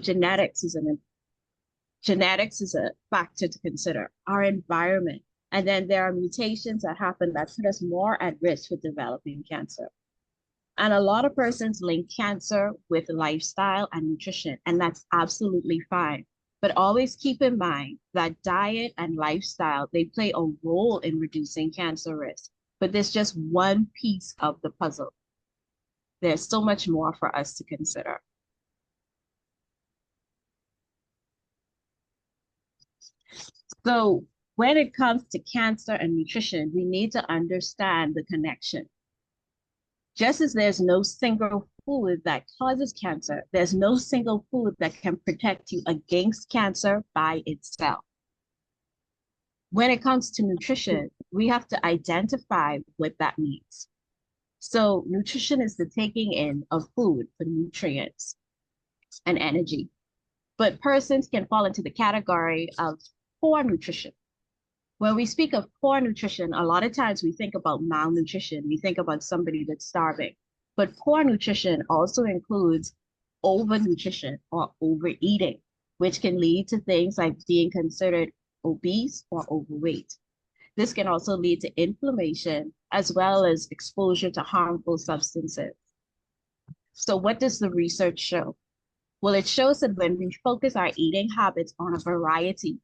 genetics is a factor to consider, our environment. And then there are mutations that happen that put us more at risk for developing cancer. And a lot of persons link cancer with lifestyle and nutrition, and that's absolutely fine. But always keep in mind that diet and lifestyle, they play a role in reducing cancer risk, but there's just one piece of the puzzle. There's so much more for us to consider. So when it comes to cancer and nutrition, we need to understand the connection. Just as there's no single food that causes cancer, there's no single food that can protect you against cancer by itself. When it comes to nutrition, we have to identify what that means. So nutrition is the taking in of food for nutrients and energy. But persons can fall into the category of poor nutrition. When we speak of poor nutrition, a lot of times we think about malnutrition. We think about somebody that's starving. But poor nutrition also includes overnutrition or overeating, which can lead to things like being considered obese or overweight. This can also lead to inflammation as well as exposure to harmful substances. So what does the research show? Well, it shows that when we focus our eating habits on a variety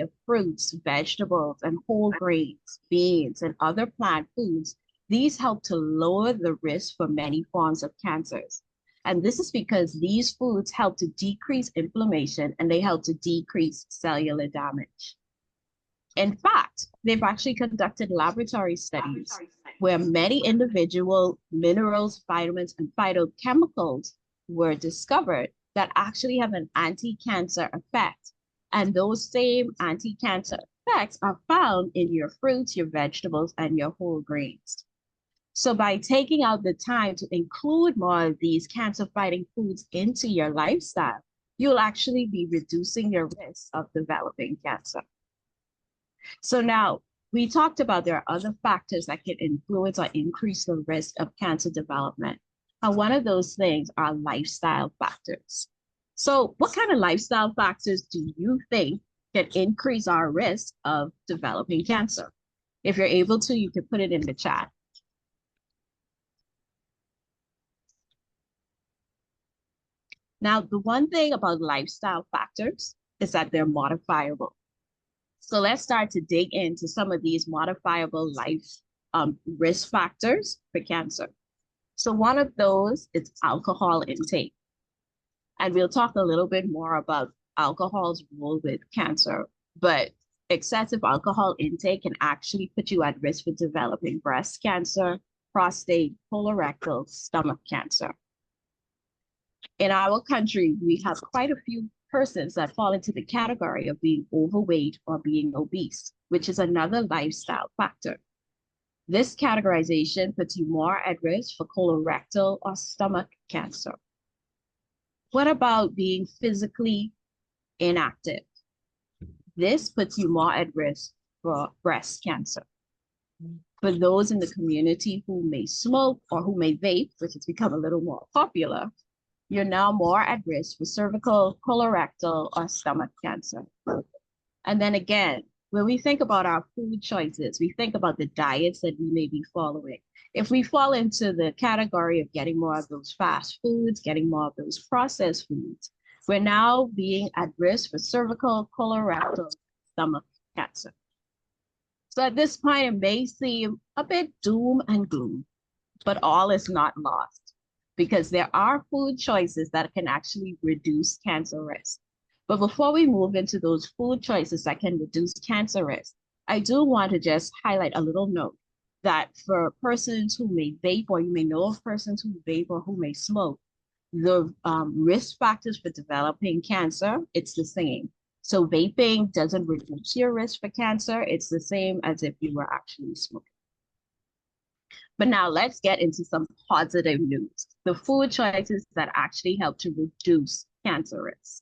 of fruits, vegetables, and whole grains, beans, and other plant foods, these help to lower the risk for many forms of cancers. And this is because these foods help to decrease inflammation and they help to decrease cellular damage. In fact, they've actually conducted laboratory studies where many individual minerals, vitamins, and phytochemicals were discovered that actually have an anti-cancer effect. And those same anti-cancer effects are found in your fruits, your vegetables, and your whole grains. So by taking out the time to include more of these cancer-fighting foods into your lifestyle, you'll actually be reducing your risk of developing cancer. So now we talked about there are other factors that can influence or increase the risk of cancer development. And one of those things are lifestyle factors. So what kind of lifestyle factors do you think can increase our risk of developing cancer? If you're able to, you can put it in the chat. Now, the one thing about lifestyle factors is that they're modifiable. So let's start to dig into some of these modifiable risk factors for cancer. So one of those is alcohol intake. And we'll talk a little bit more about alcohol's role with cancer, but excessive alcohol intake can actually put you at risk for developing breast cancer, prostate, colorectal, stomach cancer. In our country, we have quite a few persons that fall into the category of being overweight or being obese, which is another lifestyle factor. This categorization puts you more at risk for colorectal or stomach cancer. What about being physically inactive? This puts you more at risk for breast cancer. For those in the community who may smoke or who may vape, which has become a little more popular, you're now more at risk for cervical, colorectal, or stomach cancer. And then again, when we think about our food choices, we think about the diets that we may be following. If we fall into the category of getting more of those fast foods, getting more of those processed foods, we're now being at risk for cervical, colorectal, stomach cancer. So at this point, it may seem a bit doom and gloom, but all is not lost because there are food choices that can actually reduce cancer risk. But before we move into those food choices that can reduce cancer risk, I do want to just highlight a little note that for persons who may vape, or you may know of persons who vape or who may smoke, the risk factors for developing cancer, it's the same. So vaping doesn't reduce your risk for cancer. It's the same as if you were actually smoking. But now let's get into some positive news. The food choices that actually help to reduce cancer risk.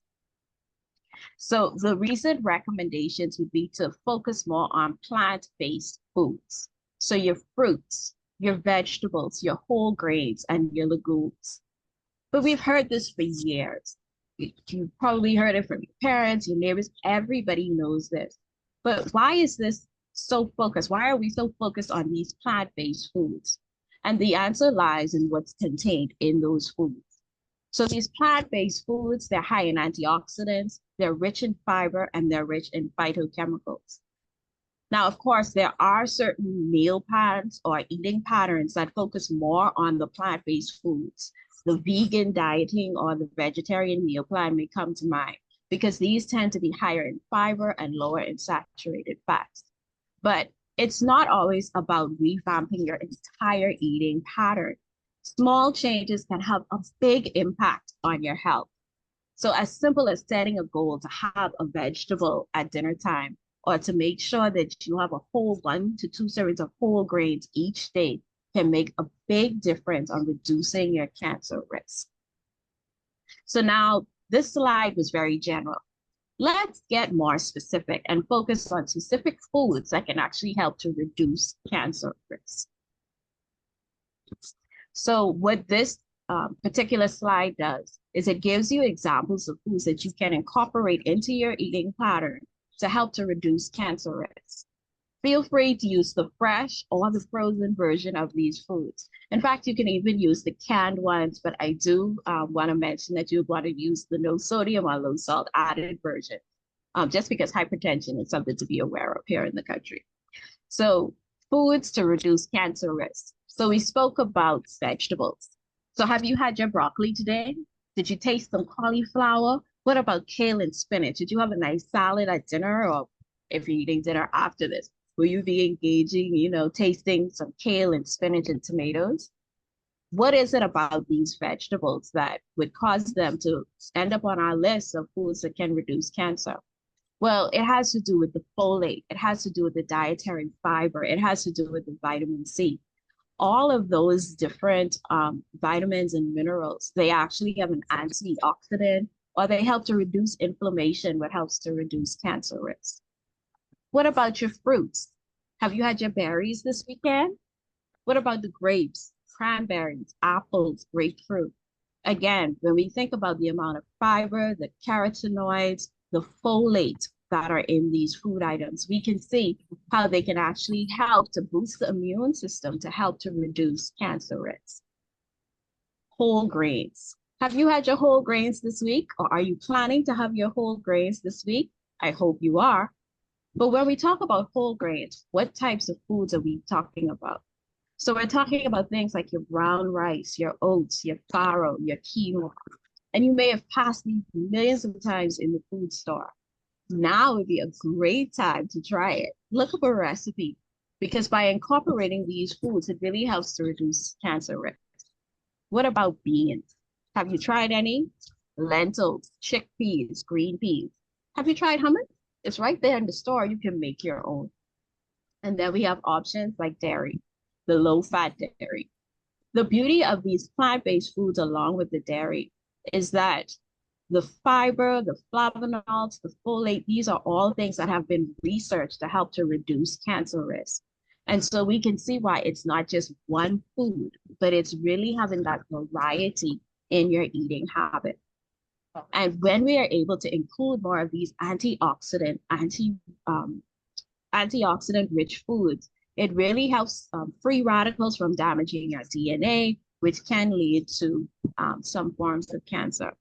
So the recent recommendations would be to focus more on plant-based foods. So your fruits, your vegetables, your whole grains, and your legumes. But we've heard this for years. You probably heard it from your parents, your neighbors, everybody knows this. But why is this so focused? Why are we so focused on these plant-based foods? And the answer lies in what's contained in those foods. So these plant-based foods, they're high in antioxidants, they're rich in fiber, and they're rich in phytochemicals. Now, of course, there are certain meal patterns or eating patterns that focus more on the plant-based foods. The vegan dieting or the vegetarian meal plan may come to mind because these tend to be higher in fiber and lower in saturated fats. But it's not always about revamping your entire eating pattern. Small changes can have a big impact on your health. So as simple as setting a goal to have a vegetable at dinner time or to make sure that you have a whole 1 to 2 servings of whole grains each day can make a big difference on reducing your cancer risk. So now this slide was very general. Let's get more specific and focus on specific foods that can actually help to reduce cancer risk. So what this particular slide does is it gives you examples of foods that you can incorporate into your eating pattern to help to reduce cancer risk. Feel free to use the fresh or the frozen version of these foods. In fact, you can even use the canned ones, but I do want to mention that you want to use the no sodium or low salt added version, just because hypertension is something to be aware of here in the country. So foods to reduce cancer risk. So we spoke about vegetables. So have you had your broccoli today? Did you taste some cauliflower? What about kale and spinach? Did you have a nice salad at dinner, or if you're eating dinner after this, will you be engaging, tasting some kale and spinach and tomatoes? What is it about these vegetables that would cause them to end up on our list of foods that can reduce cancer? Well, it has to do with the folate. It has to do with the dietary fiber. It has to do with the vitamin C. All of those different vitamins and minerals, they actually have an antioxidant, or they help to reduce inflammation, what helps to reduce cancer risk. What about your fruits? Have you had your berries this weekend? What about the grapes, cranberries, apples, grapefruit? Again, when we think about the amount of fiber, the carotenoids, the folate that are in these food items, we can see how they can actually help to boost the immune system to help to reduce cancer risk. Whole grains. Have you had your whole grains this week, or are you planning to have your whole grains this week? I hope you are. But when we talk about whole grains, what types of foods are we talking about? So we're talking about things like your brown rice, your oats, your farro, your quinoa. And you may have passed these millions of times in the food store. Now would be a great time to try it. Look up a recipe, because by incorporating these foods, it really helps to reduce cancer risk. What about beans? Have you tried any? Lentils, chickpeas, green peas. Have you tried hummus? It's right there in the store. You can make your own. And then we have options like dairy, the low-fat dairy. The beauty of these plant-based foods along with the dairy is that the fiber, the flavonoids, the folate, these are all things that have been researched to help to reduce cancer risk. And so we can see why it's not just one food, but it's really having that variety in your eating habit. And when we are able to include more of these antioxidant rich foods, it really helps free radicals from damaging your DNA, which can lead to some forms of cancer.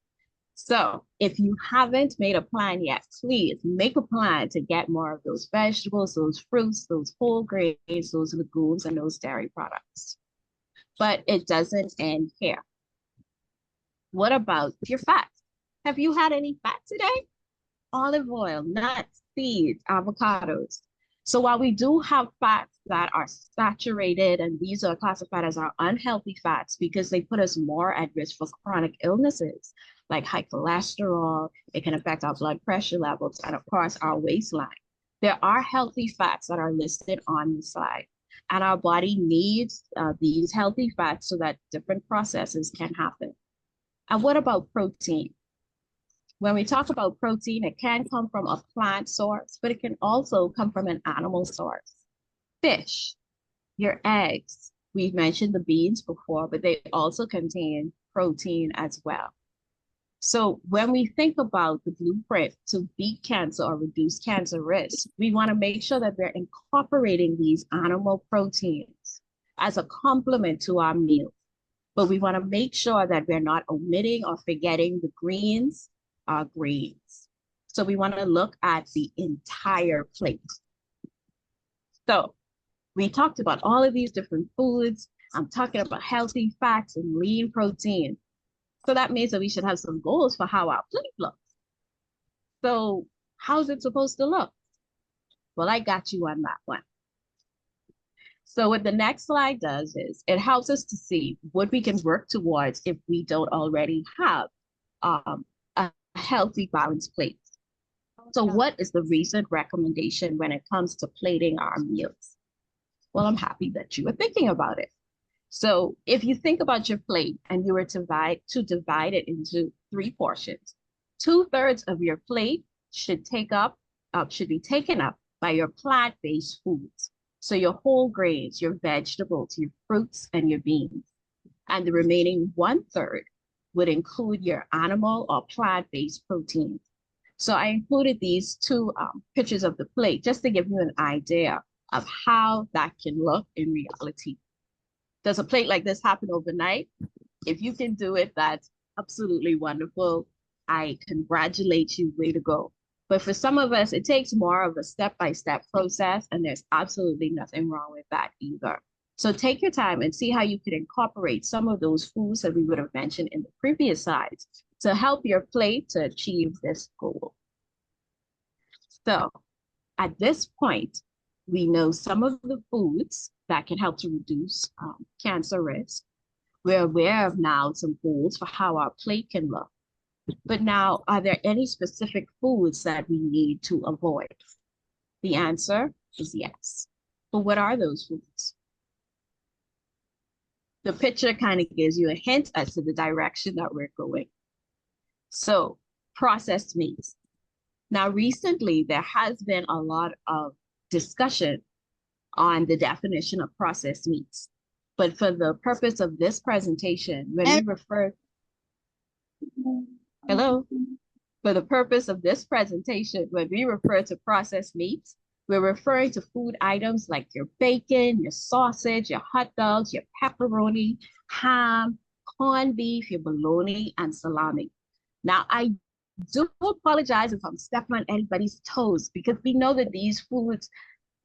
So if you haven't made a plan yet, please make a plan to get more of those vegetables, those fruits, those whole grains, those legumes, and those dairy products. But it doesn't end here. What about your fat? Have you had any fat today? Olive oil, nuts, seeds, avocados. So while we do have fats that are saturated, and these are classified as our unhealthy fats because they put us more at risk for chronic illnesses like high cholesterol, it can affect our blood pressure levels, and of course our waistline. There are healthy fats that are listed on the slide, and our body needs these healthy fats so that different processes can happen. And what about protein? When we talk about protein, it can come from a plant source, but it can also come from an animal source. Fish, your eggs. We've mentioned the beans before, but they also contain protein as well. So when we think about the blueprint to beat cancer or reduce cancer risk, we want to make sure that we're incorporating these animal proteins as a complement to our meal. But we want to make sure that we're not omitting or forgetting the greens, our greens. So we want to look at the entire plate. So we talked about all of these different foods. I'm talking about healthy fats and lean protein. So that means that we should have some goals for how our plate looks. So how's it supposed to look? Well, I got you on that one. So what the next slide does is it helps us to see what we can work towards if we don't already have a healthy, balanced plate. So what is the recent recommendation when it comes to plating our meals? Well, I'm happy that you were thinking about it. So if you think about your plate and you were to divide it into 3 portions, 2/3 of your plate should be taken up by your plant-based foods. So your whole grains, your vegetables, your fruits, and your beans. And the remaining 1/3 would include your animal or plant-based proteins. So I included these two pictures of the plate just to give you an idea of how that can look in reality. Does a plate like this happen overnight? If you can do it, that's absolutely wonderful. I congratulate you, way to go. But for some of us, it takes more of a step-by-step process, and there's absolutely nothing wrong with that either. So take your time and see how you could incorporate some of those foods that we would have mentioned in the previous slides to help your plate to achieve this goal. So at this point, we know some of the foods that can help to reduce cancer risk. We're aware of now some goals for how our plate can look. But now, are there any specific foods that we need to avoid? The answer is yes. But what are those foods? The picture kind of gives you a hint as to the direction that we're going. So, processed meats. Now, recently, there has been a lot of discussion on the definition of processed meats. But for the purpose of this presentation, when we refer, hello? For the purpose of this presentation, when we refer to processed meats, we're referring to food items like your bacon, your sausage, your hot dogs, your pepperoni, ham, corned beef, your bologna, and salami. Now, I do apologize if I'm stepping on anybody's toes because we know that these foods,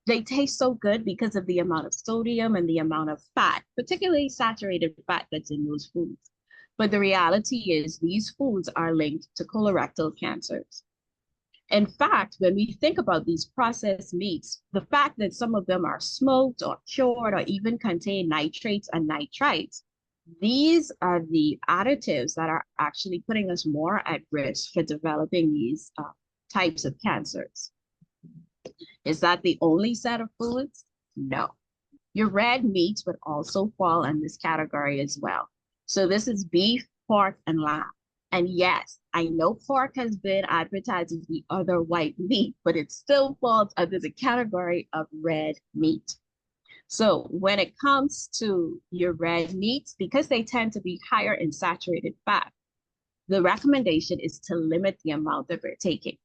they taste so good because of the amount of sodium and the amount of fat, particularly saturated fat that's in those foods. But the reality is these foods are linked to colorectal cancers. In fact, when we think about these processed meats, the fact that some of them are smoked or cured or even contain nitrates and nitrites, these are the additives that are actually putting us more at risk for developing these types of cancers. Is that the only set of foods? No. Your red meats would also fall in this category as well. So this is beef, pork, and lamb. And yes, I know pork has been advertised as the other white meat, but it still falls under the category of red meat. So when it comes to your red meats, because they tend to be higher in saturated fat, the recommendation is to limit the amount that we're taking.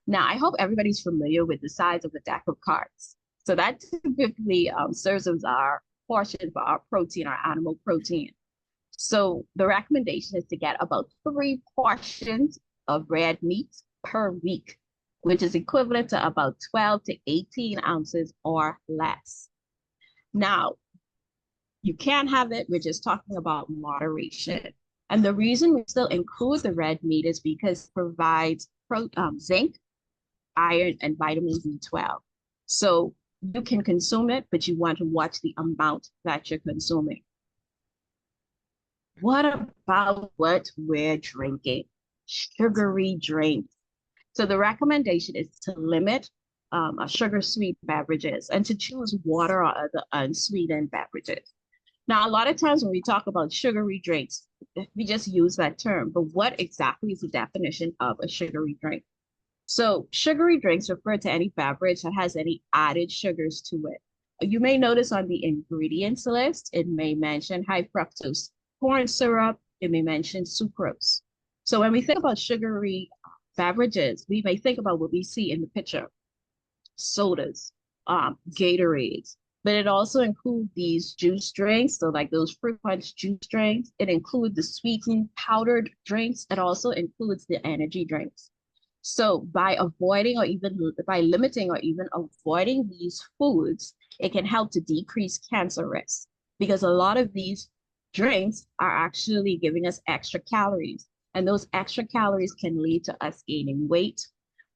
Now, I hope everybody's familiar with the size of a deck of cards. So that typically serves as our portion for our protein, our animal protein. So the recommendation is to get about 3 portions of red meat per week, which is equivalent to about 12 to 18 ounces or less. Now, you can't have it. We're just talking about moderation. And the reason we still include the red meat is because it provides zinc, iron, and vitamin B12. So you can consume it, but you want to watch the amount that you're consuming. What about what we're drinking? Sugary drinks. So the recommendation is to limit sugar-sweet beverages and to choose water or other unsweetened beverages. Now, a lot of times when we talk about sugary drinks, we just use that term, but what exactly is the definition of a sugary drink? So sugary drinks refer to any beverage that has any added sugars to it. You may notice on the ingredients list, it may mention high fructose corn syrup, it may mention sucrose. So when we think about sugary beverages, we may think about what we see in the picture, sodas, Gatorades, but it also includes these juice drinks. So like those fruit punch juice drinks, it includes the sweetened powdered drinks. It also includes the energy drinks. So by avoiding or even by limiting or even avoiding these foods, it can help to decrease cancer risk because a lot of these drinks are actually giving us extra calories. And those extra calories can lead to us gaining weight,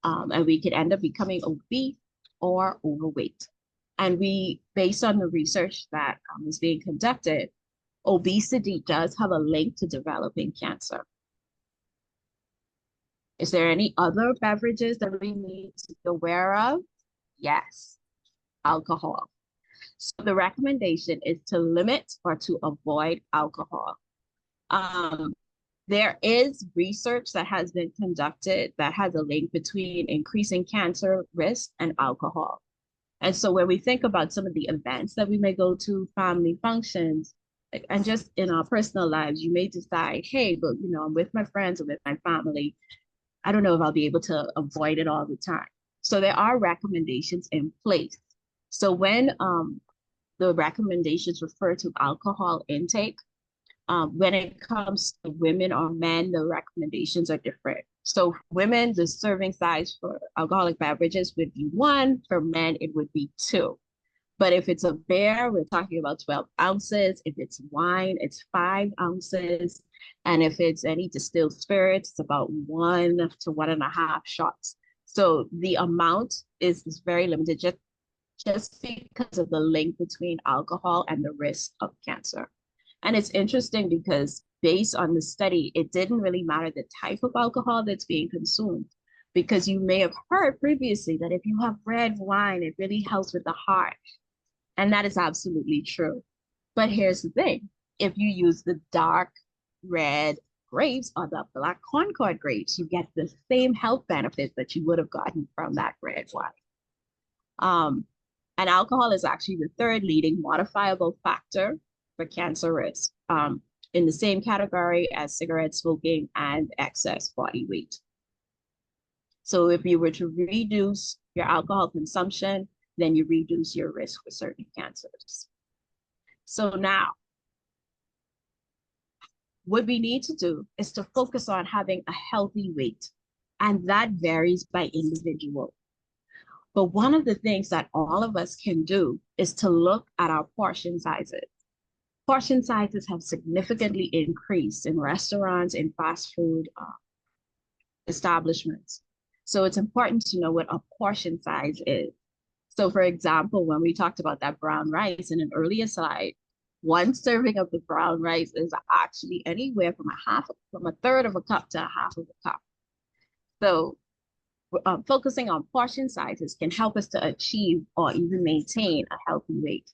and we could end up becoming obese or overweight. And we, based on the research that is being conducted, obesity does have a link to developing cancer. Is there any other beverages that we need to be aware of? Yes, alcohol. So the recommendation is to limit or to avoid alcohol. Um, there is research that has been conducted that has a link between increasing cancer risk and alcohol. And so when we think about some of the events that we may go to, family functions, and just in our personal lives, you may decide, hey, but I'm with my friends or with my family. I don't know if I'll be able to avoid it all the time. So there are recommendations in place. So when the recommendations refer to alcohol intake, when it comes to women or men, the recommendations are different. So women, the serving size for alcoholic beverages would be 1. For men, it would be 2. But if it's a beer, we're talking about 12 ounces. If it's wine, it's 5 ounces. And if it's any distilled spirits, it's about 1 to 1.5 shots. So the amount is very limited just because of the link between alcohol and the risk of cancer. And it's interesting because based on the study, it didn't really matter the type of alcohol that's being consumed. Because you may have heard previously that if you have red wine, it really helps with the heart. And that is absolutely true. But here's the thing. If you use the dark red grapes or the black Concord grapes, you get the same health benefits that you would have gotten from that red wine. And alcohol is actually the 3rd leading modifiable factor for cancer risk, in the same category as cigarette smoking and excess body weight. So if you were to reduce your alcohol consumption, then you reduce your risk for certain cancers. So now, what we need to do is to focus on having a healthy weight, and that varies by individual. But one of the things that all of us can do is to look at our portion sizes. Portion sizes have significantly increased in restaurants, in fast food establishments. So it's important to know what a portion size is. So for example, when we talked about that brown rice in an earlier slide, 1 serving of the brown rice is actually anywhere from a third of a cup to a half of a cup. So focusing on portion sizes can help us to achieve or even maintain a healthy weight.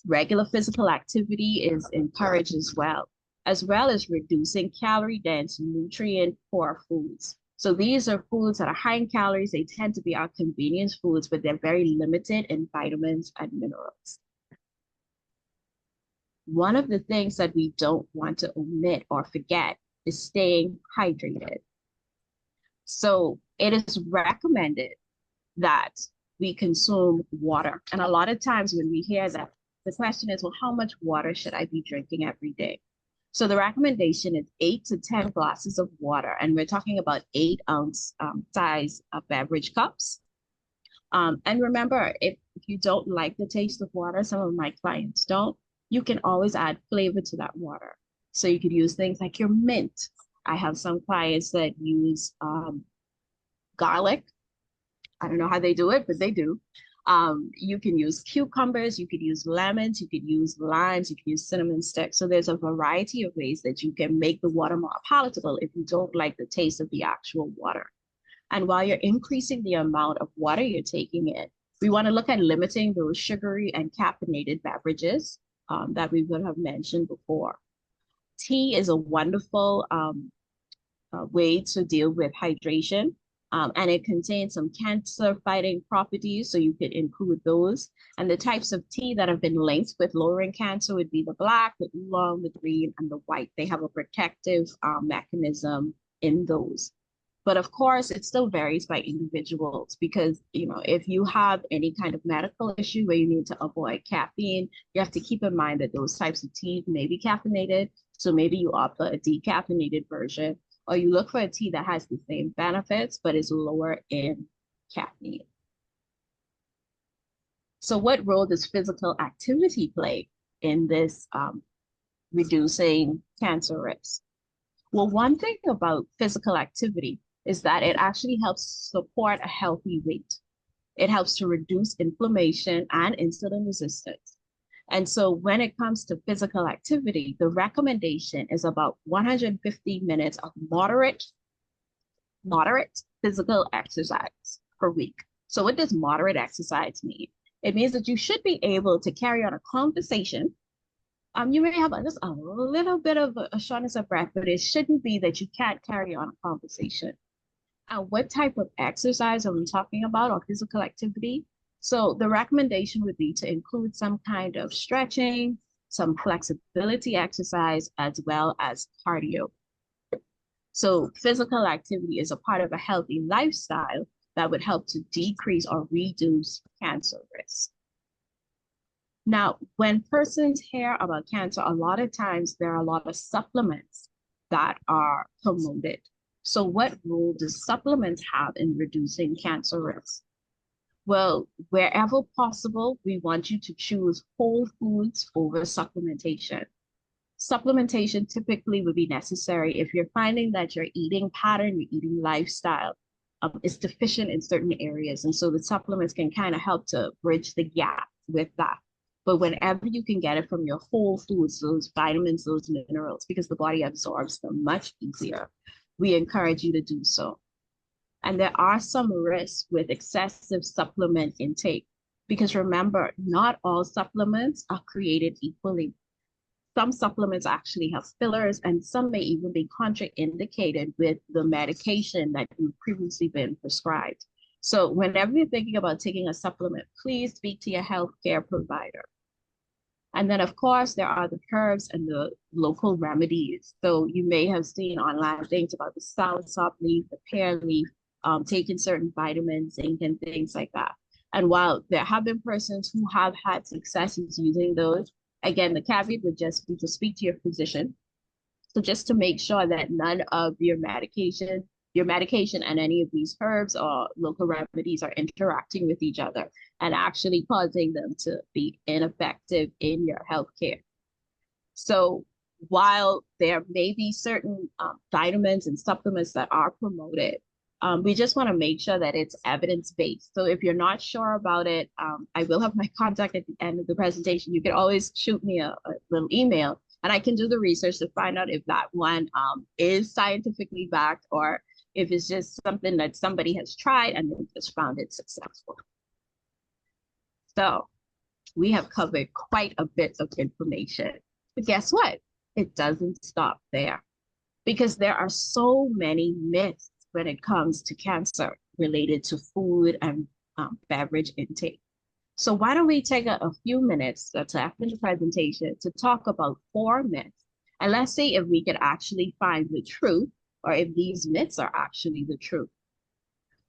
Regular physical activity is encouraged as well as reducing calorie-dense, nutrient-poor foods. So these are foods that are high in calories. They tend to be our convenience foods, but they're very limited in vitamins and minerals. One of the things that we don't want to omit or forget is staying hydrated. So it is recommended that we consume water. And a lot of times when we hear that, the question is, well, how much water should I be drinking every day? So the recommendation is 8 to 10 glasses of water. And we're talking about 8-ounce size beverage cups. And remember, if you don't like the taste of water, some of my clients don't, you can always add flavor to that water. So you could use things like your mint. I have some clients that use garlic. I don't know how they do it, but they do. You can use cucumbers, you could use lemons, you could use limes, you can use cinnamon sticks. So there's a variety of ways that you can make the water more palatable if you don't like the taste of the actual water. And while you're increasing the amount of water you're taking in, we want to look at limiting those sugary and caffeinated beverages that we would have mentioned before. Tea is a wonderful way to deal with hydration. And it contains some cancer-fighting properties, so you could include those. And the types of tea that have been linked with lowering cancer would be the black, the oolong, the green, and the white. They have a protective mechanism in those. But of course, it still varies by individuals because, if you have any kind of medical issue where you need to avoid caffeine, you have to keep in mind that those types of tea may be caffeinated. So maybe you opt for a decaffeinated version, or you look for a tea that has the same benefits, but is lower in caffeine. So what role does physical activity play in this reducing cancer risk? Well, one thing about physical activity is that it actually helps support a healthy weight. It helps to reduce inflammation and insulin resistance. And so when it comes to physical activity, the recommendation is about 150 minutes of moderate physical exercise per week. So what does moderate exercise mean? It means that you should be able to carry on a conversation. You may have just a little bit of a shortness of breath, but it shouldn't be that you can't carry on a conversation. What type of exercise are we talking about, or physical activity? So the recommendation would be to include some kind of stretching, some flexibility exercise, as well as cardio. So physical activity is a part of a healthy lifestyle that would help to decrease or reduce cancer risk. Now, when persons hear about cancer, a lot of times there are a lot of supplements that are promoted. So what role does supplements have in reducing cancer risk? Well, wherever possible, we want you to choose whole foods over supplementation. Supplementation typically would be necessary if you're finding that your eating pattern, your eating lifestyle is deficient in certain areas. And so the supplements can kind of help to bridge the gap with that. But whenever you can get it from your whole foods, those vitamins, those minerals, because the body absorbs them much easier, we encourage you to do so. And there are some risks with excessive supplement intake, because remember, not all supplements are created equally. Some supplements actually have fillers, and some may even be contraindicated with the medication that you've previously been prescribed. So whenever you're thinking about taking a supplement, please speak to your healthcare provider. And then, of course, there are the herbs and the local remedies. So you may have seen online things about the soursop leaf, the pear leaf, taking certain vitamins, zinc, and things like that. And while there have been persons who have had successes using those, again, the caveat would just be to speak to your physician. So just to make sure that none of your medication and any of these herbs or local remedies are interacting with each other and actually causing them to be ineffective in your healthcare. So while there may be certain vitamins and supplements that are promoted, we just want to make sure that it's evidence-based. So if you're not sure about it, I will have my contact at the end of the presentation. You can always shoot me a little email, and I can do the research to find out if that one is scientifically backed, or if it's just something that somebody has tried and they just found it successful. So we have covered quite a bit of information. But guess what? It doesn't stop there, because there are so many myths when it comes to cancer related to food and beverage intake. So why don't we take a few minutes after the presentation to talk about 4 myths, and let's see if we can actually find the truth, or if these myths are actually the truth.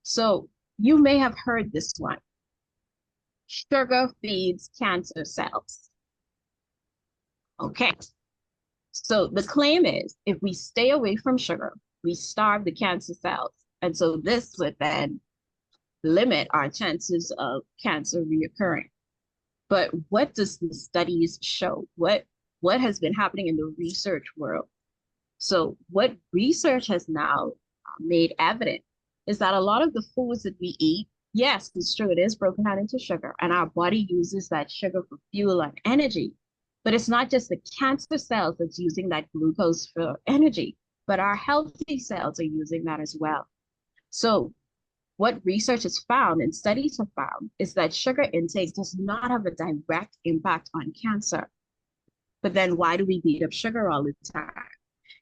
So you may have heard this one. Sugar feeds cancer cells. Okay, so the claim is if we stay away from sugar, we starve the cancer cells. And so this would then limit our chances of cancer reoccurring. But what does the studies show? What has been happening in the research world? So what research has now made evident is that a lot of the foods that we eat, yes, it's true, it is broken down into sugar, and our body uses that sugar for fuel and energy. But it's not just the cancer cells that's using that glucose for energy, but our healthy cells are using that as well. So what research has found and studies have found is that sugar intake does not have a direct impact on cancer. But then why do we beat up sugar all the time?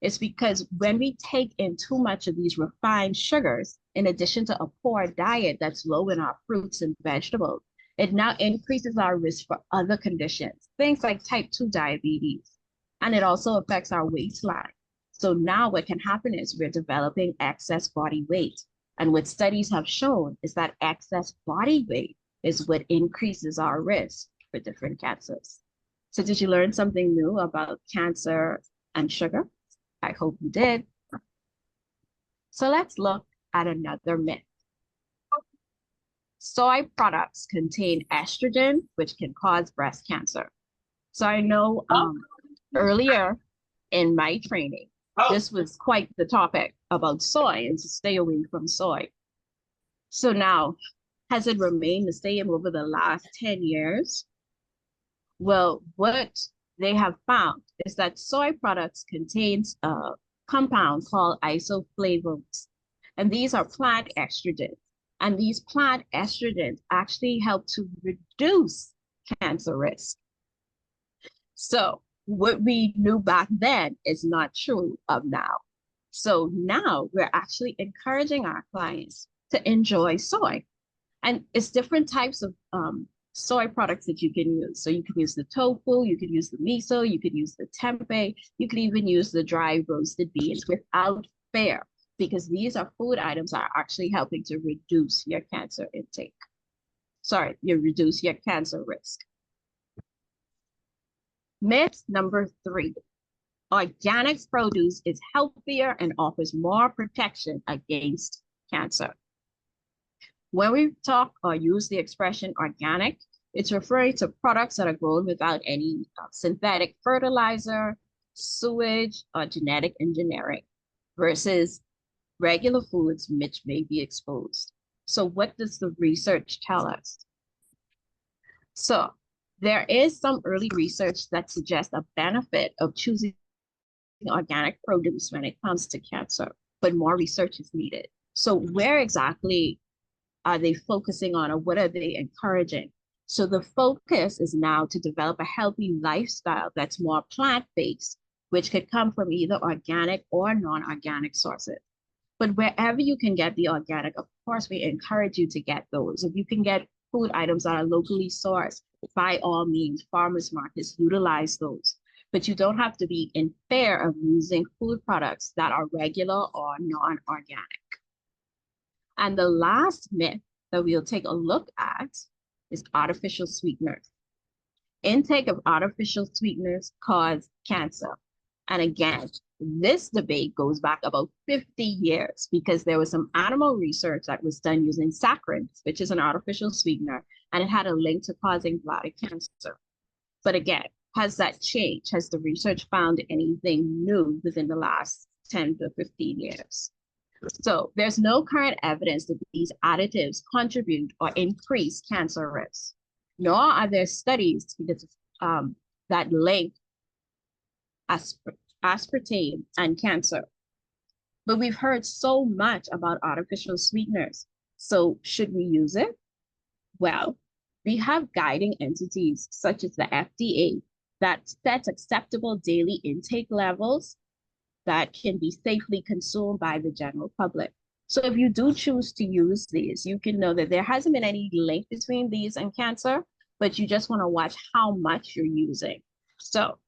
It's because when we take in too much of these refined sugars, in addition to a poor diet that's low in our fruits and vegetables, it now increases our risk for other conditions, things like type 2 diabetes. And it also affects our waistline. So now what can happen is we're developing excess body weight. And what studies have shown is that excess body weight is what increases our risk for different cancers. So did you learn something new about cancer and sugar? I hope you did. So let's look at another myth. Soy products contain estrogen, which can cause breast cancer. So I know earlier in my training, this was quite the topic about soy and to stay away from soy. So now, has it remained the same over the last 10 years? Well, what they have found is that soy products contains a compound called isoflavones, and these are plant estrogens. And these plant estrogens actually help to reduce cancer risk. So what we knew back then is not true of now. So now we're actually encouraging our clients to enjoy soy. And it's different types of soy products that you can use. So you can use the tofu, you can use the miso, you can use the tempeh, you can even use the dry roasted beans without fear, because these are food items that are actually helping to reduce your cancer intake. Sorry, you reduce your cancer risk. Myth number 3, organic produce is healthier and offers more protection against cancer. When we talk or use the expression organic, it's referring to products that are grown without any synthetic fertilizer, sewage, or genetic engineering versus regular foods which may be exposed. So what does the research tell us? So there is some early research that suggests a benefit of choosing organic produce when it comes to cancer, but more research is needed. So where exactly are they focusing on, or what are they encouraging? So the focus is now to develop a healthy lifestyle that's more plant-based, which could come from either organic or non-organic sources. But wherever you can get the organic, of course, we encourage you to get those. If you can get food items that are locally sourced, by all means, farmers markets, utilize those. But you don't have to be in fear of using food products that are regular or non-organic. And the last myth that we'll take a look at is artificial sweeteners. Intake of artificial sweeteners cause cancer. And again, this debate goes back about 50 years because there was some animal research that was done using saccharin, which is an artificial sweetener, and it had a link to causing bladder cancer. But again, has that changed? Has the research found anything new within the last 10 to 15 years? So there's no current evidence that these additives contribute or increase cancer risk, nor are there studies that link aspartame and cancer. But we've heard so much about artificial sweeteners. So should we use it? Well, we have guiding entities such as the FDA that sets acceptable daily intake levels that can be safely consumed by the general public. So if you do choose to use these, you can know that there hasn't been any link between these and cancer, but you just want to watch how much you're using. So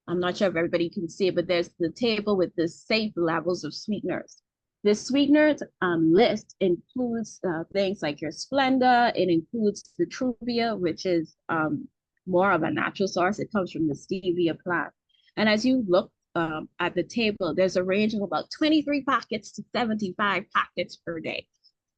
I'm not sure if everybody can see it, but there's the table with the safe levels of sweeteners. The sweeteners list includes things like your Splenda. It includes the Truvia, which is more of a natural source. It comes from the stevia plant. And as you look at the table, there's a range of about 23 packets to 75 packets per day.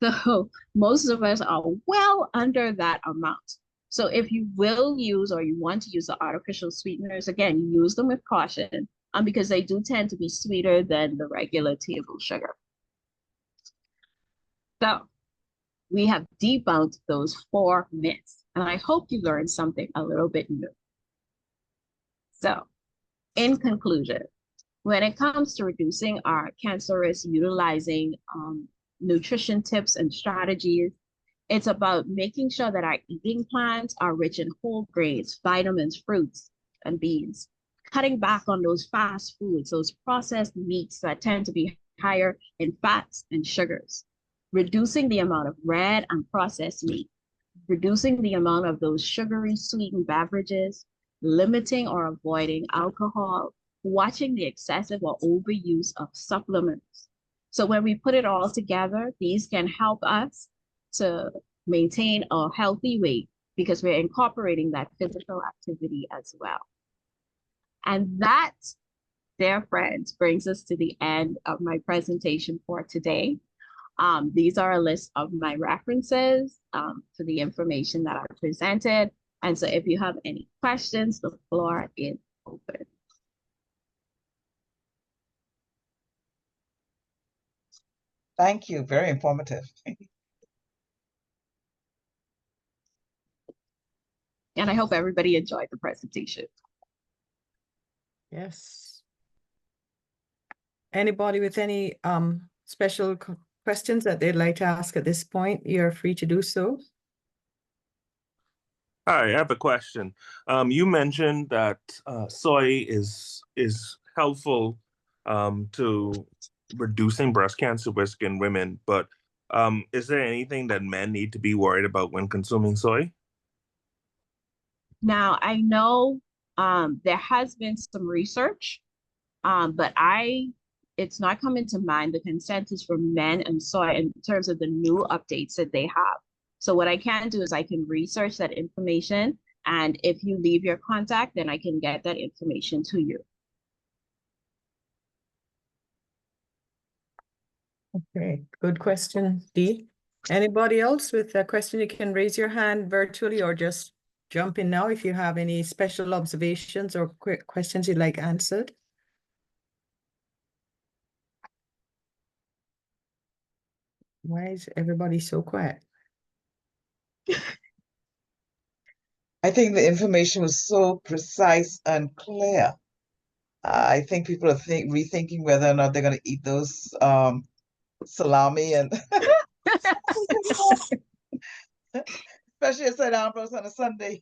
So most of us are well under that amount. So if you will use or you want to use the artificial sweeteners, again, use them with caution because they do tend to be sweeter than the regular table sugar. So we have debunked those 4 myths, and I hope you learned something a little bit new. So in conclusion, when it comes to reducing our cancer risk, utilizing nutrition tips and strategies, it's about making sure that our eating plans are rich in whole grains, vitamins, fruits, and beans. Cutting back on those fast foods, those processed meats that tend to be higher in fats and sugars. Reducing the amount of red and processed meat. Reducing the amount of those sugary sweetened beverages. Limiting or avoiding alcohol. watching the excessive or overuse of supplements. So when we put it all together, these can help us to maintain a healthy weight because we're incorporating that physical activity as well. And that, dear friends, brings us to the end of my presentation for today. These are a list of my references to the information that I presented. And so if you have any questions, the floor is open. Thank you. Very informative. And I hope everybody enjoyed the presentation. Yes. Anybody with any special questions that they'd like to ask at this point, you're free to do so. Hi, I have a question. You mentioned that soy is helpful to reducing breast cancer risk in women, but is there anything that men need to be worried about when consuming soy? Now, I know there has been some research, but it's not coming to mind the consensus for men and soy in terms of the new updates that they have. So what I can do is I can research that information, and if you leave your contact, then I can get that information to you. Okay, good question, Dee. Anybody else with a question, you can raise your hand virtually or just jump in now if you have any special observations or quick questions you'd like answered. Why is everybody so quiet? I think the information was so precise and clear. I think people are rethinking whether or not they're going to eat those salami and especially at St. Ambrose on a Sunday.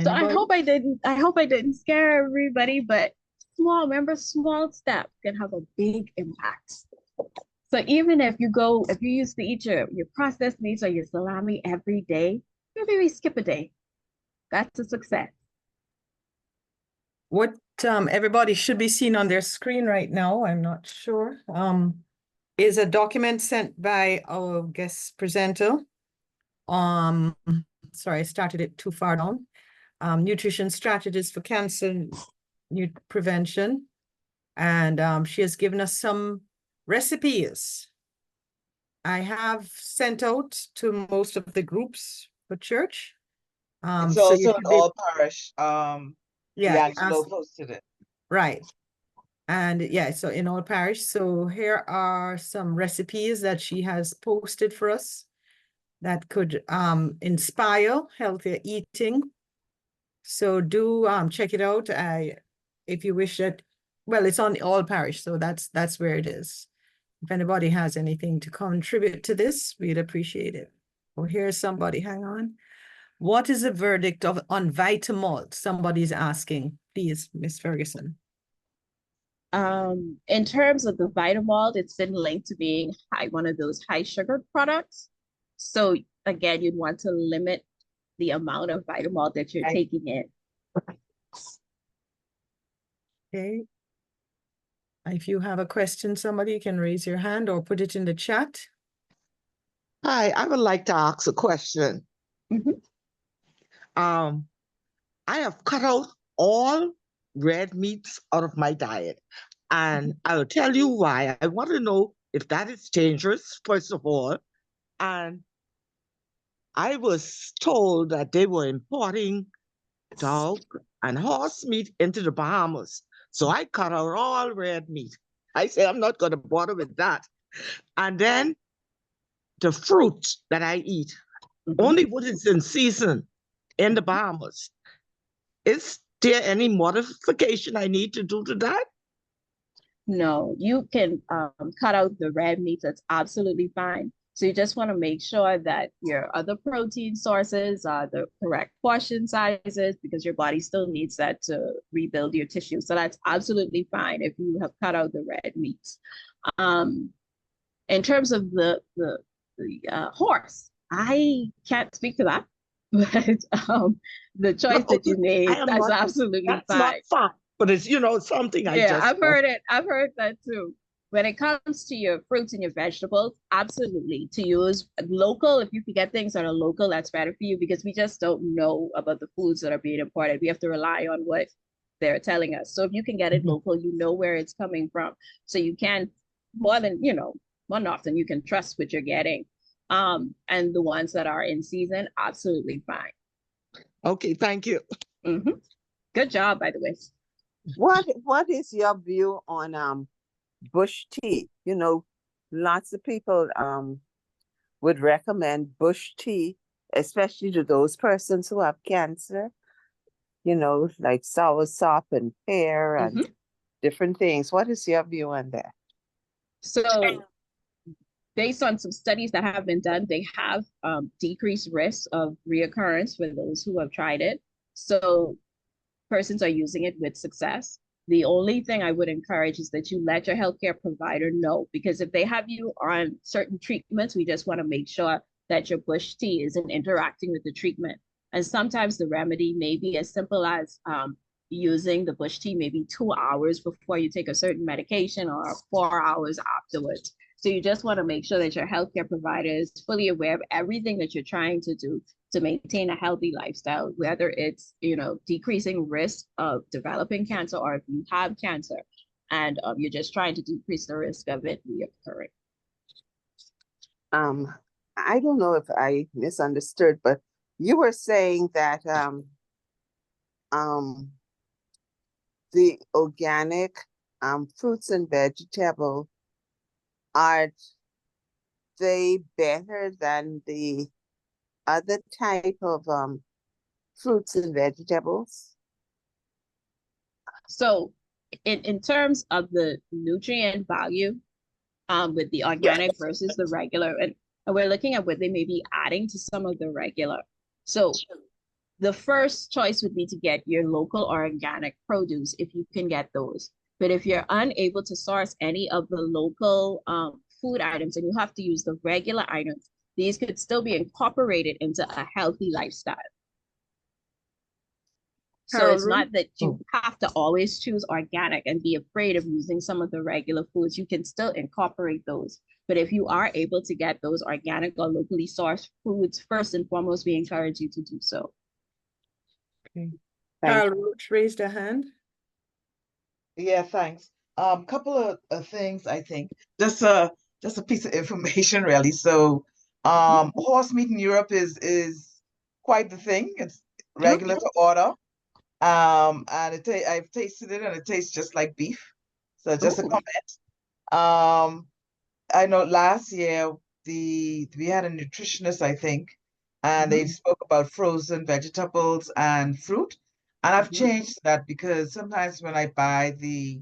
So I hope I didn't scare everybody, but small steps can have a big impact. So even if you used to eat your processed meats or your salami every day, maybe skip a day. That's a success. What everybody should be seeing on their screen right now, I'm not sure, is a document sent by our guest presenter. Sorry, I started it too far down. Nutrition strategies for cancer prevention. And she has given us some recipes. I have sent out to most of the groups for church. It's so also an all parish. Yeah, D'Angelo posted it. Right. And yeah, so in all parish. So here are some recipes that she has posted for us that could inspire healthier eating. So do check it out. If you wish that, well, it's on all parish, so that's where it is. If anybody has anything to contribute to this, we'd appreciate it. Oh, here's somebody, hang on. What is the verdict on Vitamalt? Somebody's asking, please, Miss Ferguson. In terms of the Vitamalt, it's been linked to being one of those high sugar products. So again, you'd want to limit the amount of Vitamalt that you're taking in. Okay. If you have a question, somebody can raise your hand or put it in the chat. Hi, I would like to ask a question. Mm-hmm. I have cut out all red meats out of my diet, and I'll tell you why. I want to know if that is dangerous, first of all. And I was told that they were importing dog and horse meat into the Bahamas. So I cut out all red meat. I say I'm not going to bother with that. And then the fruit that I eat, only what is in season in the Bahamas. Is there any modification I need to do to that? No, you can cut out the red meat. That's absolutely fine. So you just want to make sure that your other protein sources are the correct portion sizes because your body still needs that to rebuild your tissue. So that's absolutely fine if you have cut out the red meats. In terms of the horse, I can't speak to that. but the choice No, that you I made, am that's not. absolutely That's not fine. fact, but it's something I Yeah, just I've heard it. I've heard that too. When it comes to your fruits and your vegetables, absolutely to use local. If you can get things that are local, that's better for you because we just don't know about the foods that are being imported. We have to rely on what they're telling us. So if you can get it Mhm. local, you know where it's coming from. So you can more than, more often you can trust what you're getting. And the ones that are in season, absolutely fine. Okay, thank you. Hmm. Good job, by the way. What is your view on bush tea? Lots of people would recommend bush tea, especially to those persons who have cancer, like soursop and pear and Hmm. different things. What is your view on that? So based on some studies that have been done, they have decreased risk of reoccurrence for those who have tried it. So persons are using it with success. The only thing I would encourage is that you let your healthcare provider know, because if they have you on certain treatments, we just want to make sure that your bush tea isn't interacting with the treatment. And sometimes the remedy may be as simple as using the bush tea maybe 2 hours before you take a certain medication or 4 hours afterwards. So you just want to make sure that your healthcare provider is fully aware of everything that you're trying to do to maintain a healthy lifestyle, whether it's, decreasing risk of developing cancer or if you have cancer and you're just trying to decrease the risk of it reoccurring. Um, I don't know if I misunderstood, but you were saying that um, the organic fruits and vegetables, are they better than the other type of fruits and vegetables? So in terms of the nutrient value, with the organic versus the regular, and we're looking at what they may be adding to some of the regular. So the first choice would be to get your local or organic produce if you can get those. But if you're unable to source any of the local food items and you have to use the regular items, these could still be incorporated into a healthy lifestyle. So it's Carol, not that you have to always choose organic and be afraid of using some of the regular foods. You can still incorporate those. But if you are able to get those organic or locally sourced foods, first and foremost, we encourage you to do so. Thank Carol you. Roach raised a hand. Yeah, thanks. Couple of things I think. Just a piece of information really. So horse meat in Europe is quite the thing. It's regular to order. And I've tasted it and it tastes just like beef. So just a Ooh. comment. I know last year we had a nutritionist, I think, and they spoke about frozen vegetables and fruit. And I've changed that because sometimes when I buy the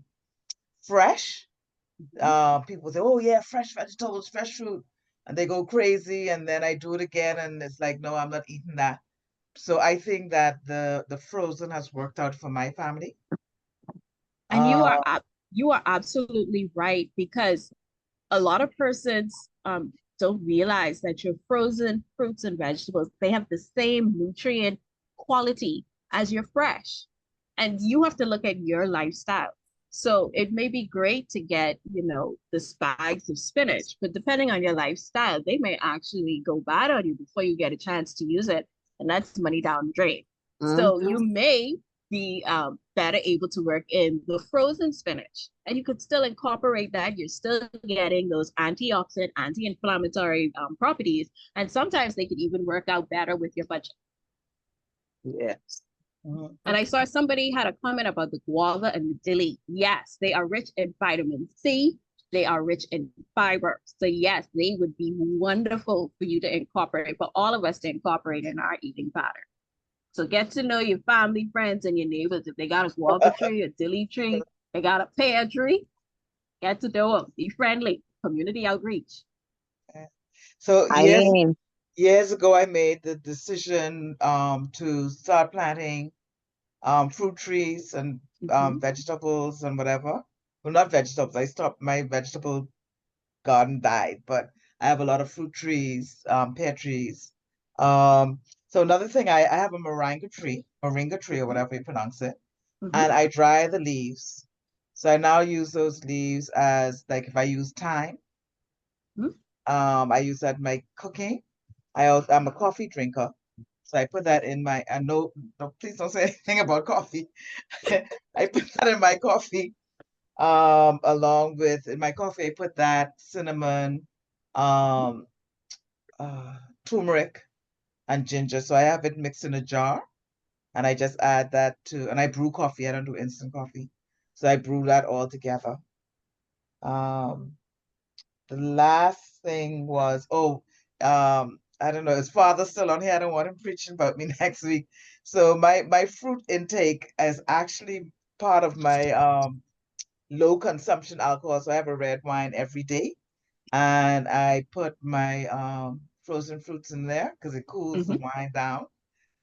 fresh, people say, "Oh yeah, fresh vegetables, fresh fruit," and they go crazy. And then I do it again, and it's like, no, I'm not eating that. So I think that the frozen has worked out for my family. And Uh, you are absolutely right, because a lot of persons don't realize that your frozen fruits and vegetables, they have the same nutrient quality as your fresh. And you have to look at your lifestyle. So it may be great to get, the bags of spinach, but depending on your lifestyle, they may actually go bad on you before you get a chance to use it. And that's money down the drain. So Mhm. you may be better able to work in the frozen spinach. And you could still incorporate that. You're still getting those antioxidant, anti-inflammatory properties. And sometimes they could even work out better with your budget. Yes. mhm. And I saw somebody had a comment about the guava and the dilly. Yes, they are rich in vitamin C. They are rich in fiber. So yes, they would be wonderful for you to incorporate, for all of us to incorporate in our eating pattern. So get to know your family, friends, and your neighbors. If they got a guava tree, a dilly tree, they got a pear tree, get to know them. Be friendly. Community outreach. So Eileen. years ago, I made the decision to start planting fruit trees and vegetables and whatever. Well, not vegetables. I stopped, my vegetable garden died, but I have a lot of fruit trees, pear trees. So another thing, I have a moringa tree or whatever you pronounce it, Mhm. and I dry the leaves. So I now use those leaves as, like, if I use thyme, Mhm. I use that in my cooking. I'm a coffee drinker, so I put that in my. No, please don't say anything about coffee. I put that in my coffee. Along with in my coffee, I put that cinnamon, um, turmeric, and ginger. So I have it mixed in a jar, and I just add that to, and I brew coffee. I don't do instant coffee, so I brew that all together. Um, the last thing was, I don't know, his father's still on here. I don't want him preaching about me next week. So my fruit intake is actually part of my low consumption alcohol. So I have a red wine every day, and I put my frozen fruits in there because it cools the wine down.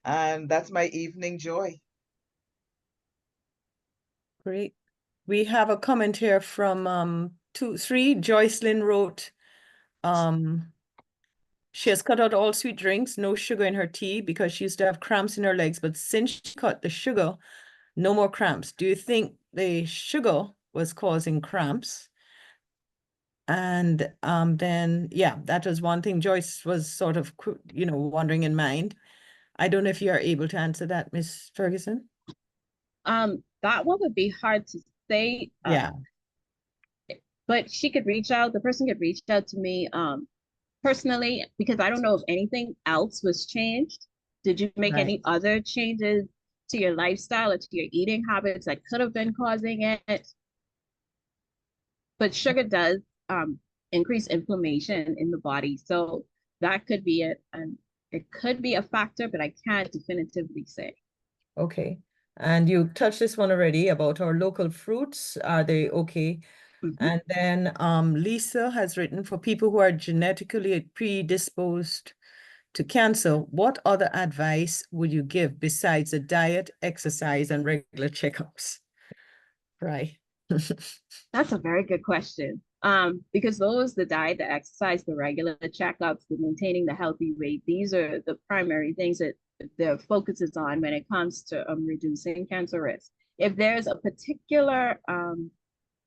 And that's my evening joy. Great. We have a comment here from 3. Joycelyn wrote, she has cut out all sweet drinks, no sugar in her tea because she used to have cramps in her legs, but since she cut the sugar, no more cramps. Do you think the sugar was causing cramps? And then, yeah, that was one thing Joyce was sort of, wondering in mind. I don't know if you are able to answer that, Miss Ferguson. That one would be hard to say. Yeah. But the person could reach out to me personally, because I don't know if anything else was changed. Did you make Right. any other changes to your lifestyle or to your eating habits that could have been causing it? But sugar does increase inflammation in the body. So that could be it. And it could be a factor, but I can't definitively say. Okay. And you touched this one already about our local fruits. Are they okay? And then Lisa has written, for people who are genetically predisposed to cancer, what other advice would you give besides a diet, exercise, and regular checkups? Right. That's a very good question. Because the diet, the exercise, the regular checkups, the maintaining the healthy weight, these are the primary things that the focus is on when it comes to reducing cancer risk. If there's a particular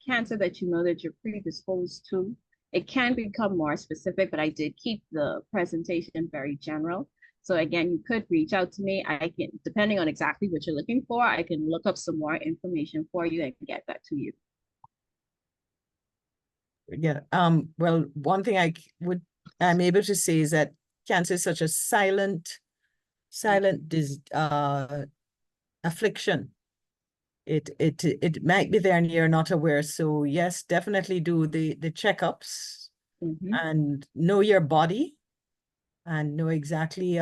cancer that you know that you're predisposed to, it can become more specific, but I did keep the presentation very general. So again, you could reach out to me. I can, depending on exactly what you're looking for, I can look up some more information for you and get that to you. Yeah. Well, one thing I'm able to say is that cancer is such a silent affliction. It might be there and you're not aware. So yes, definitely do the checkups and know your body and know exactly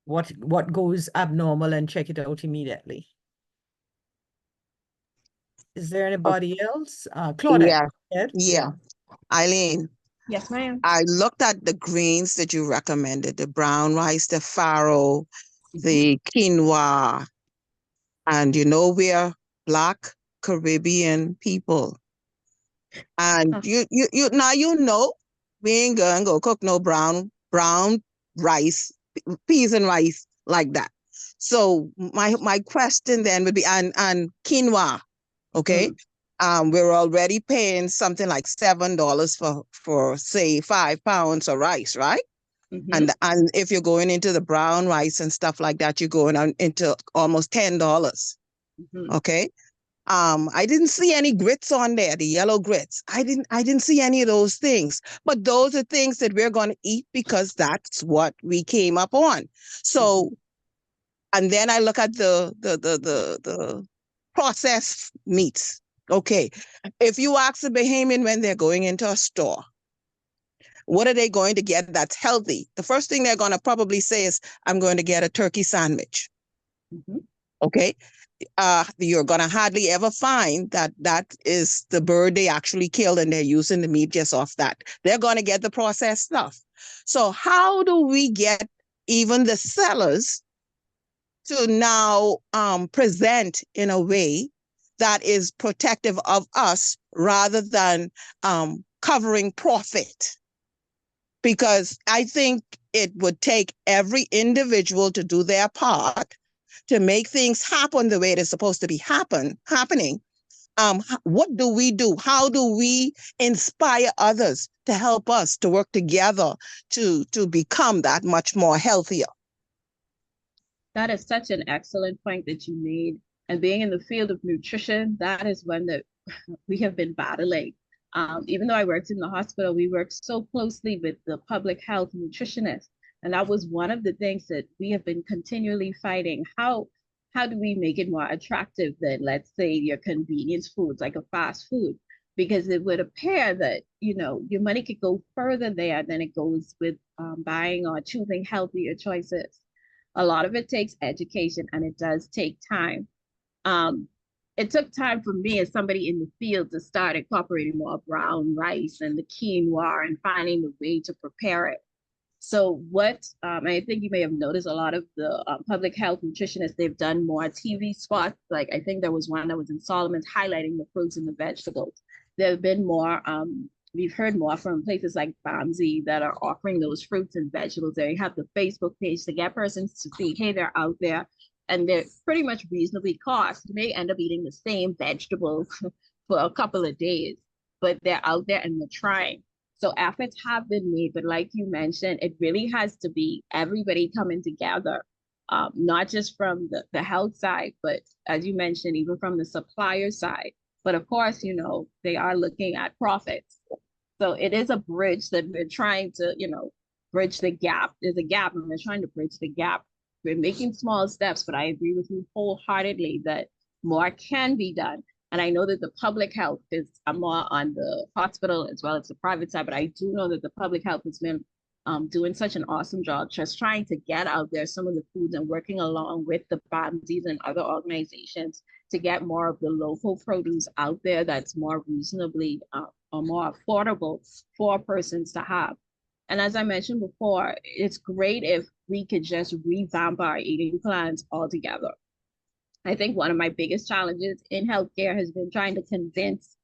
what goes abnormal and check it out immediately. Is there anybody else? Claudette. Yeah. Eileen, Yes, ma'am. I looked at the greens that you recommended, the brown rice, the farro, the quinoa, and we're Black Caribbean people. And you now we ain't gonna go cook no brown rice, peas and rice like that. So my question then would be, and quinoa, okay? We're already paying something like $7 for say 5 pounds of rice, right? And if you're going into the brown rice and stuff like that, you're going on into almost $10. Okay. I didn't see any grits on there, the yellow grits. I didn't see any of those things. But those are things that we're going to eat because that's what we came up on. So, and then I look at the processed meats. Okay. If you ask the Bahamian when they're going into a store, what are they going to get that's healthy? The first thing they're going to probably say is, I'm going to get a turkey sandwich. Okay. You're going to hardly ever find that is the bird they actually killed and they're using the meat just off that. They're going to get the processed stuff. So how do we get even the sellers to now present in a way that is protective of us rather than covering profit? because I think it would take every individual to do their part to make things happen the way it is supposed to be happening. What do we do? How do we inspire others to help us to work together to become that much more healthier? That is such an excellent point that you made. And being in the field of nutrition, that is one that we have been battling. Even though I worked in the hospital, we worked so closely with the public health nutritionists. And that was one of the things that we have been continually fighting. How do we make it more attractive than, let's say, your convenience foods, like a fast food? Because it would appear that, your money could go further there than it goes with buying or choosing healthier choices. A lot of it takes education, and it does take time. It took time for me as somebody in the field to start incorporating more brown rice and the quinoa and finding the way to prepare it. So I think you may have noticed a lot of the public health nutritionists, they've done more TV spots. Like I think there was one that was in Solomon's highlighting the fruits and the vegetables. There have been more, we've heard more from places like BAMSI that are offering those fruits and vegetables. They have the Facebook page to get persons to see, hey, they're out there and they're pretty much reasonably cost. You may end up eating the same vegetables for a couple of days, but they're out there and they're trying. So efforts have been made, but like you mentioned, it really has to be everybody coming together, not just from the health side, but as you mentioned, even from the supplier side. But of course, they are looking at profits. So it is a bridge that we're trying to, bridge the gap. There's a gap and we're trying to bridge the gap. We're making small steps, but I agree with you wholeheartedly that more can be done. And I know that the public health is more on the hospital as well as the private side, but I do know that the public health has been doing such an awesome job just trying to get out there some of the foods and working along with the BAMSIs and other organizations to get more of the local produce out there that's more reasonably or more affordable for persons to have. And as I mentioned before, it's great if we could just revamp our eating plans altogether. I think one of my biggest challenges in healthcare has been trying to convince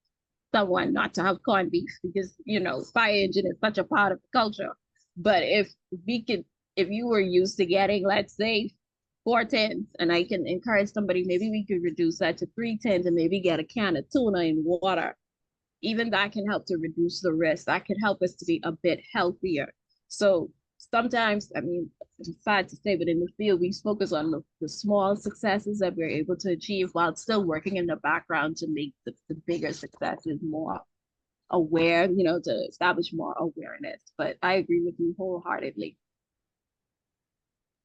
someone not to have corned beef because, fire engine is such a part of the culture. But if you were used to getting, let's say, 4 tins, and I can encourage somebody, maybe we could reduce that to 3 tins and maybe get a can of tuna in water. Even that can help to reduce the risk. That could help us to be a bit healthier. So sometimes, it's sad to say, but in the field, we focus on the small successes that we're able to achieve while still working in the background to make the bigger successes more aware, to establish more awareness. But I agree with you wholeheartedly.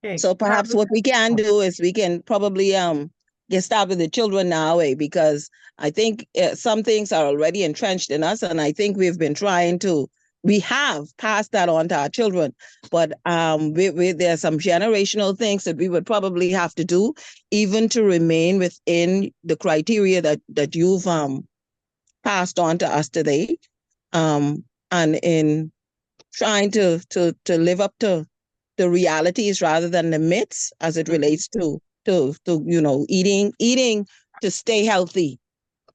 Okay, So perhaps what we can do is we can probably get started with the children now, because I think some things are already entrenched in us, and I think we have passed that on to our children, but there's some generational things that we would probably have to do, even to remain within the criteria that you've passed on to us today, and in trying to live up to the realities rather than the myths as it relates to eating to stay healthy,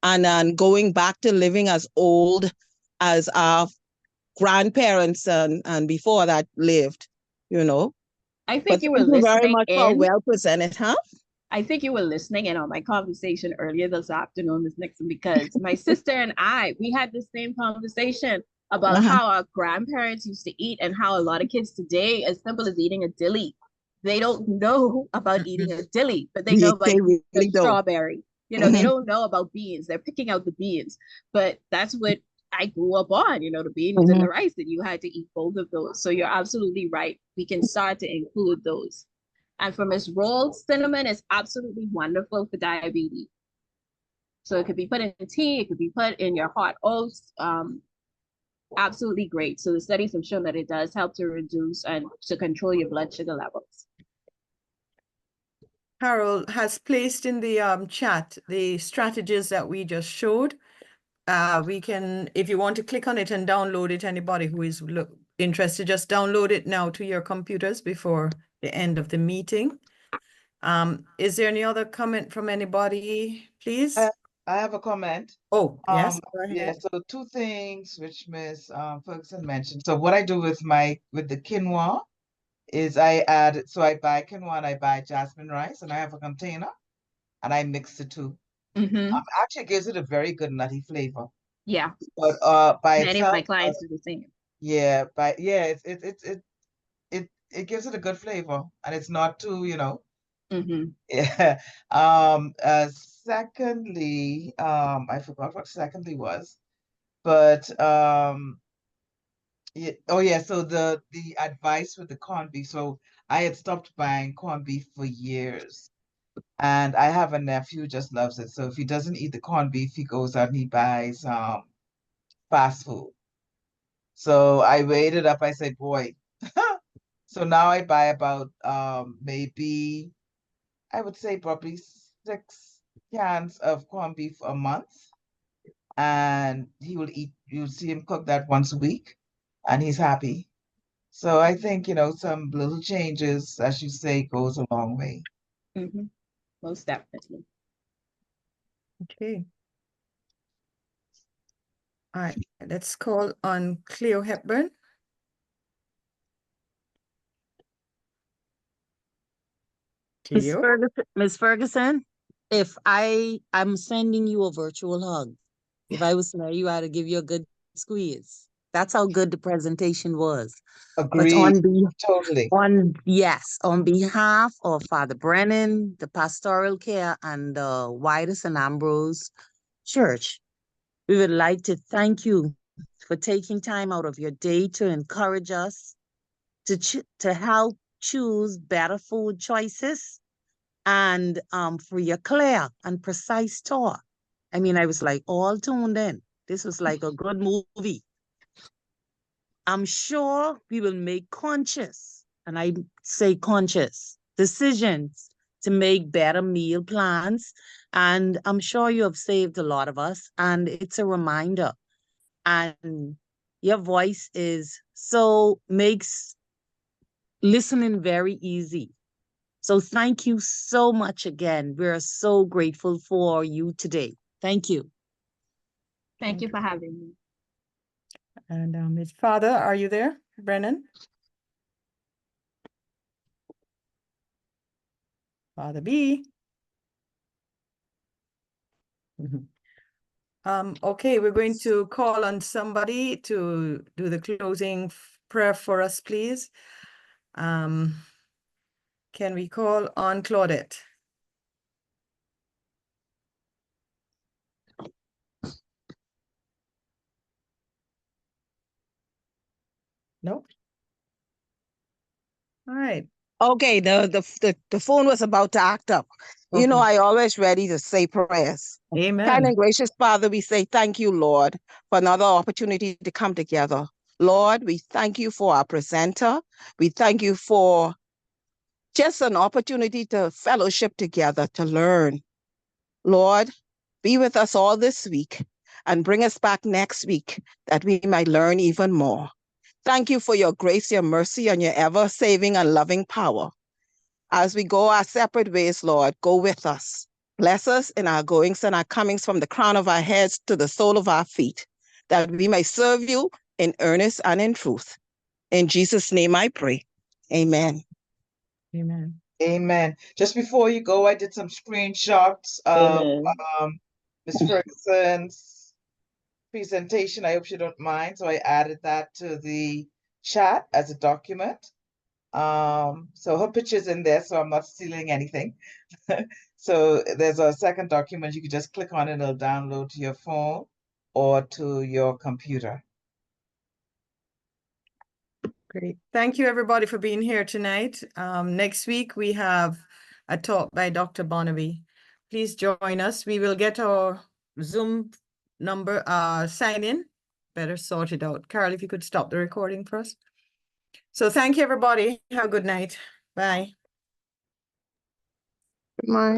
and going back to living as old as our grandparents and before that lived. I think But you were thank you very listening much for in. well presented, huh? I think you were listening in on my conversation earlier this afternoon, Ms. Nixon, because my sister and we had the same conversation about how our grandparents used to eat and how a lot of kids today, as simple as eating a dilly, they don't know about eating a dilly, but they know about eating a strawberry. They don't know about beans. They're picking out the beans, but that's what I grew up on, the beans and the rice, and you had to eat both of those. So you're absolutely right. We can start to include those. And for Ms. Rolls, cinnamon is absolutely wonderful for diabetes. So it could be put in tea, it could be put in your hot oats. Absolutely great. So the studies have shown that it does help to reduce and to control your blood sugar levels. Carol has placed in the chat the strategies that we just showed. We can, if you want to click on it and download it, anybody who is interested, just download it now to your computers before the end of the meeting. Is there any other comment from anybody, please? I have a comment. Oh, yes, go Yeah, ahead. so two things which Miss Ferguson mentioned. So what I do with the quinoa is I buy quinoa and I buy jasmine rice and I have a container and I mix the two. Mm-hmm. Actually gives it a very good nutty flavor. Yeah. But by Many of itself, my clients do the same. yeah, it gives it a good flavor and it's not too, Mm-hmm. yeah. Secondly, I forgot what secondly was, but yeah, oh yeah, so the advice with the corned beef. So I had stopped buying corned beef for years. And I have a nephew who just loves it. So if he doesn't eat the corned beef, he goes out and he buys fast food. So I weighed it up. I said, boy. So now I buy about maybe I would say probably 6 cans of corned beef a month. And you'll see him cook that once a week, and he's happy. So I think, some little changes, as you say, goes a long way. Mm-hmm. Most definitely. Okay. All right, let's call on Cleo Hepburn. Cleo? Miss Ferguson, if I'm sending you a virtual hug. If I was there, you, I'd give you a good squeeze. That's how good the presentation was. But Agreed. Totally. on behalf of Father Brennan, the Pastoral Care, and the wider St. Ambrose Church, we would like to thank you for taking time out of your day to encourage us to help choose better food choices and for your clear and precise talk. I mean, I was like all tuned in. This was like a good movie. I'm sure we will make conscious, and I say conscious, decisions to make better meal plans. And I'm sure you have saved a lot of us. And it's a reminder. And your voice makes listening very easy. So thank you so much again. We're so grateful for you today. Thank you. Thank you for having me. And his father, are you there, Brennan? Father B. Okay, we're going to call on somebody to do the closing prayer for us, please. Can we call on Claudette? Nope. All right. Okay, the phone was about to act up. You know, Okay. I always ready to say prayers. Kind Amen. and gracious Father, we say thank you, Lord, for another opportunity to come together. Lord, we thank you for our presenter. We thank you for just an opportunity to fellowship together, to learn. Lord, be with us all this week and bring us back next week that we might learn even more. Thank you for your grace, your mercy, and your ever-saving and loving power. As we go our separate ways, Lord, go with us. Bless us in our goings and our comings from the crown of our heads to the sole of our feet, that we may serve you in earnest and in truth. In Jesus' name I pray. Amen. Amen. Amen. Just before you go, I did some screenshots of Ms. Ferguson's presentation. I hope she don't mind. So I added that to the chat as a document. So her picture's in there, so I'm not stealing anything. So there's a second document. You can just click on it, it'll download to your phone or to your computer. Great. Thank you, everybody, for being here tonight. Next week, we have a talk by Dr. Barnaby. Please join us. We will get our Zoom number, sign in. Better sort it out. Carol, if you could stop the recording for us. So thank you, everybody. Have a good night. Bye. Good night.